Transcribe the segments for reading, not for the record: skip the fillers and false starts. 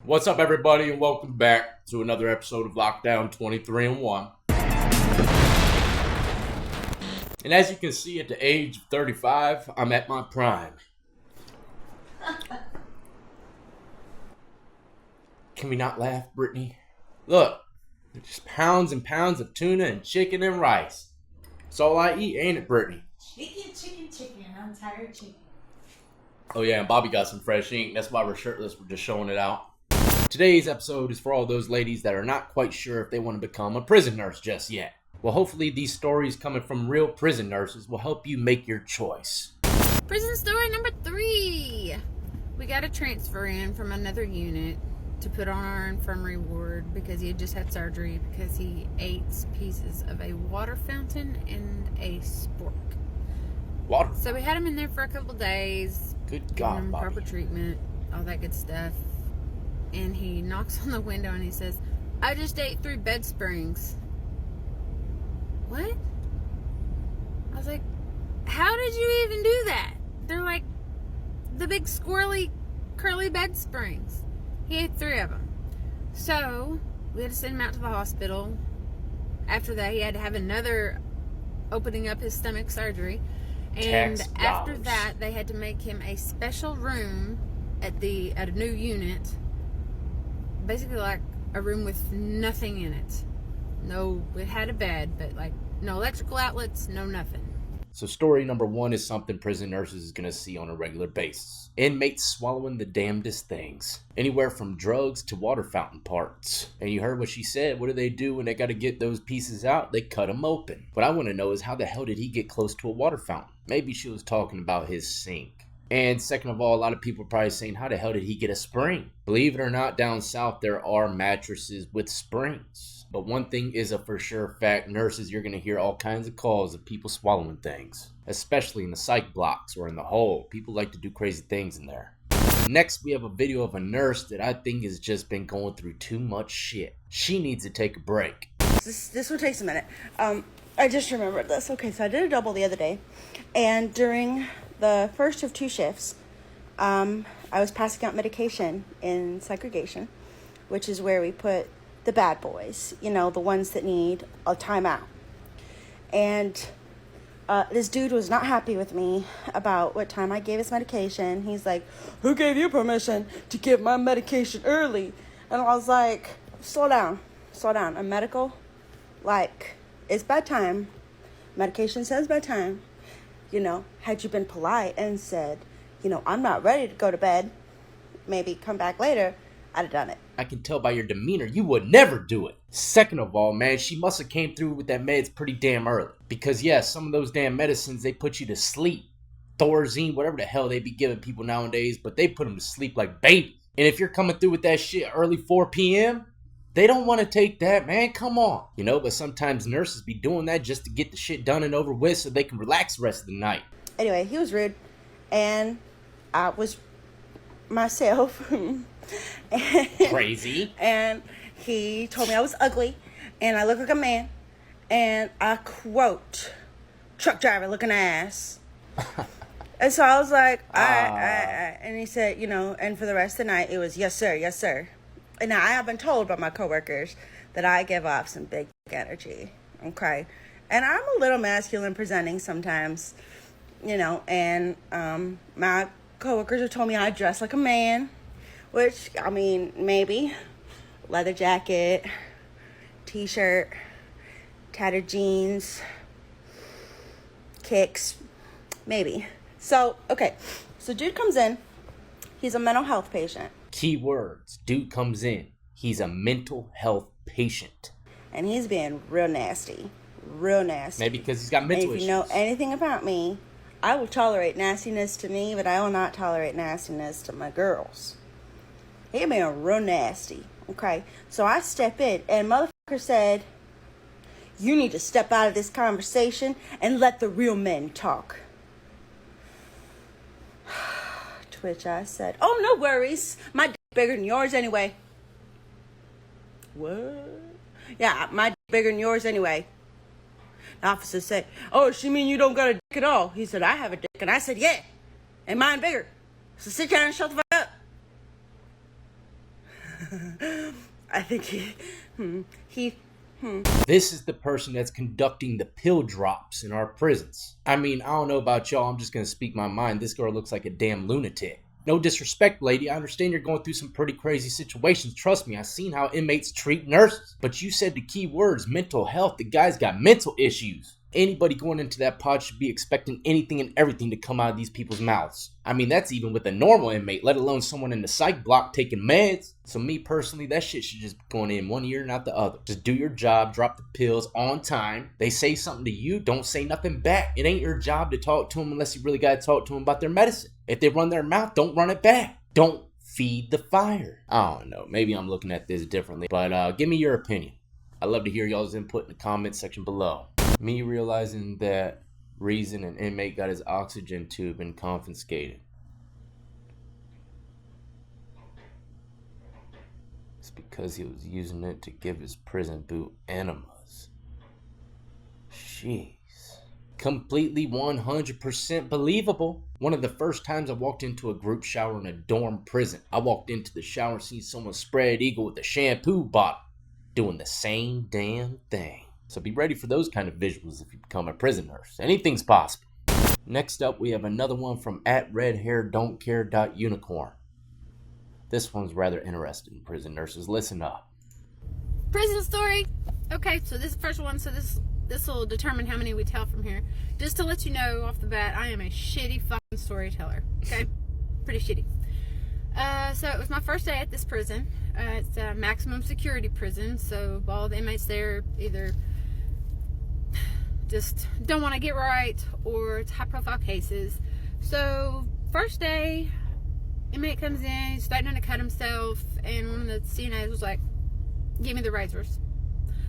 What's up, everybody, and welcome back to another episode of Lockdown 23-1. And as you can see, at the age of 35, I'm at my prime. Can we not laugh, Brittany? Look, just pounds and pounds of tuna and chicken and rice. That's all I eat, ain't it, Brittany? Chicken. I'm tired of chicken. Oh yeah, and Bobby got some fresh ink. That's why we're shirtless. We're just showing it out. Today's episode is for all those ladies that are not quite sure if they want to become a prison nurse just yet. Well, hopefully these stories coming from real prison nurses will help you make your choice. Prison story number 3. We got a transfer in from another unit to put on our infirmary ward because he had just had surgery because he ate pieces of a water fountain and a spork. Water. So we had him in there for a couple days. Good God, him Bobby. Proper treatment, all that good stuff. And he knocks on the window and he says, "I just ate 3 bed springs." What? I was like, how did you even do that? They're like the big squirrely curly bed springs. He ate 3 of them. So we had to send him out to the hospital. After that, he had to have another opening up his stomach surgery. And after that, they had to make him a special room at a new unit. Basically like a room with nothing in it. No, it had a bed, but like no electrical outlets, no nothing. So story number 1 is something prison nurses is going to see on a regular basis. Inmates swallowing the damnedest things. Anywhere from drugs to water fountain parts. And you heard what she said. What do when they got to get those pieces out? They cut them open. What I want to know is how the hell did he get close to a water fountain? Maybe she was talking about his sink. And second of all, a lot of people are probably saying, how the hell did he get a spring? Believe it or not, down south there are mattresses with springs. But one thing is a for sure fact, nurses, you're going to hear all kinds of calls of people swallowing things. Especially in the psych blocks or in the hole. People like to do crazy things in there. Next, we have a video of a nurse that I think has just been going through too much shit. She needs to take a break. This one takes a minute. I just remembered this. Okay, so I did a double the other day. And during the first of 2 shifts, I was passing out medication in segregation, which is where we put the bad boys, the ones that need a timeout. And this dude was not happy with me about what time I gave his medication. He's like, "Who gave you permission to give my medication early?" And I was like, slow down. I'm medical. Like, it's bedtime. Medication says bedtime. Had you been polite and said, I'm not ready to go to bed, maybe come back later, I'd have done it. I can tell by your demeanor you would never do it. Second of all, man, she must have came through with that meds pretty damn early. Because yes, some of those damn medicines, they put you to sleep. Thorazine, whatever the hell they be giving people nowadays, but they put them to sleep like babies. And if you're coming through with that shit early 4 p.m., they don't want to take that, man. Come on. But sometimes nurses be doing that just to get the shit done and over with so they can relax the rest of the night. Anyway, he was rude. And I was myself. Crazy. And he told me I was ugly. And I look like a man. And I quote, "truck driver looking ass." And so I was like, all right. And he said, and for the rest of the night, it was, "Yes, sir. Yes, sir." And now I have been told by my coworkers that I give off some big energy. Okay. And I'm a little masculine presenting sometimes, and my coworkers have told me I dress like a man, which, maybe. Leather jacket, t-shirt, tattered jeans, kicks, maybe. So, okay. So dude comes in. He's a mental health patient. Key words. Dude comes in. He's a mental health patient. And he's being real nasty. Real nasty. Maybe because he's got mental issues. If you know anything about me, I will tolerate nastiness to me, but I will not tolerate nastiness to my girls. He being real nasty. Okay? So I step in, and motherfucker said, "You need to step out of this conversation and let the real men talk." To which I said, "Oh, no worries. My dick bigger than yours anyway." What? "Yeah, my dick bigger than yours anyway." The officer said, "Oh, she mean you don't got a dick at all?" He said, "I have a dick." And I said, "Yeah, and mine bigger. So sit down and shut the fuck up." I think he This is the person that's conducting the pill drops in our prisons. I mean, I don't know about y'all, I'm just gonna speak my mind. This girl looks like a damn lunatic. No disrespect, lady. I understand you're going through some pretty crazy situations. Trust me, I've seen how inmates treat nurses. But you said the key words, mental health. The guy's got mental issues. Anybody going into that pod should be expecting anything and everything to come out of these people's mouths. I mean, that's even with a normal inmate, let alone someone in the psych block taking meds. So me personally, that shit should just be going in one ear and out the other. Just do your job, drop the pills on time. They say something to you, don't say nothing back. It ain't your job to talk to them unless you really gotta talk to them about their medicine. If they run their mouth, don't run it back. Don't feed the fire. I don't know, maybe I'm looking at this differently, but give me your opinion. I'd love to hear y'all's input in the comments section below. Me realizing that reason an inmate got his oxygen tube and confiscated. It's because he was using it to give his prison boot enemas. Jeez. Completely 100% believable. One of the first times I walked into a group shower in a dorm prison. I walked into the shower and seen someone spread eagle with a shampoo bottle, doing the same damn thing. So be ready for those kind of visuals if you become a prison nurse. Anything's possible. Next up, we have another one from @redhairdon'tcare.unicorn. This one's rather interesting, prison nurses. Listen up. Prison story. Okay, so this is the first one, so this will determine how many we tell from here. Just to let you know off the bat, I am a shitty fucking storyteller. Okay? Pretty shitty. So it was my first day at this prison. It's a maximum security prison, so all the inmates there either just don't want to get right or it's high profile cases. So first day, inmate comes in, he's threatening to cut himself, and one of the CNAs was like, give me the razors.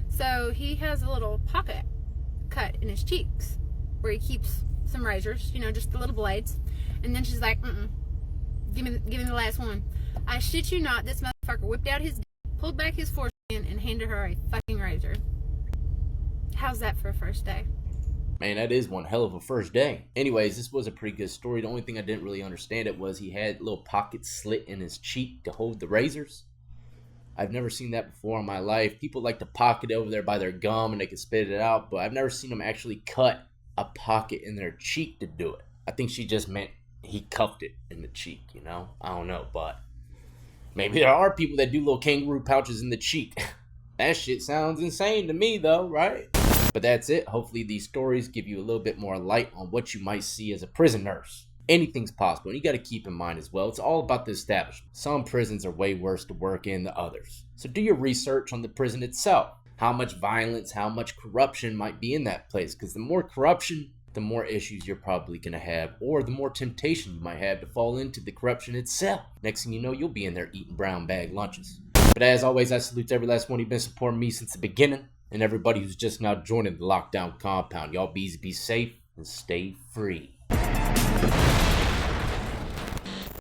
So he has a little pocket cut in his cheeks where he keeps some razors, you know, just the little blades. And then she's like, give me the last one. I shit you not, this motherfucker whipped out his, pulled back his foreskin and handed her a fucking razor. How's that for a first day? Man, that is one hell of a first day. Anyways, this was a pretty good story. The only thing I didn't really understand it was he had little pockets slit in his cheek to hold the razors. I've never seen that before in my life. People like to pocket it over there by their gum and they can spit it out, but I've never seen them actually cut a pocket in their cheek to do it. I think she just meant he cuffed it in the cheek, you know? I don't know, but maybe there are people that do little kangaroo pouches in the cheek. That shit sounds insane to me though, right? But that's it. Hopefully these stories give you a little bit more light on what you might see as a prison nurse. Anything's possible, and you got to keep in mind as well, it's all about the establishment. Some prisons are way worse to work in than others. So do your research on the prison itself. How much violence, how much corruption might be in that place, because the more corruption, the more issues you're probably going to have, or the more temptation you might have to fall into the corruption itself. Next thing you know, you'll be in there eating brown bag lunches. But as always, I salute every last one who's been supporting me since the beginning, and everybody who's just now joining the lockdown compound. Y'all be safe and stay free.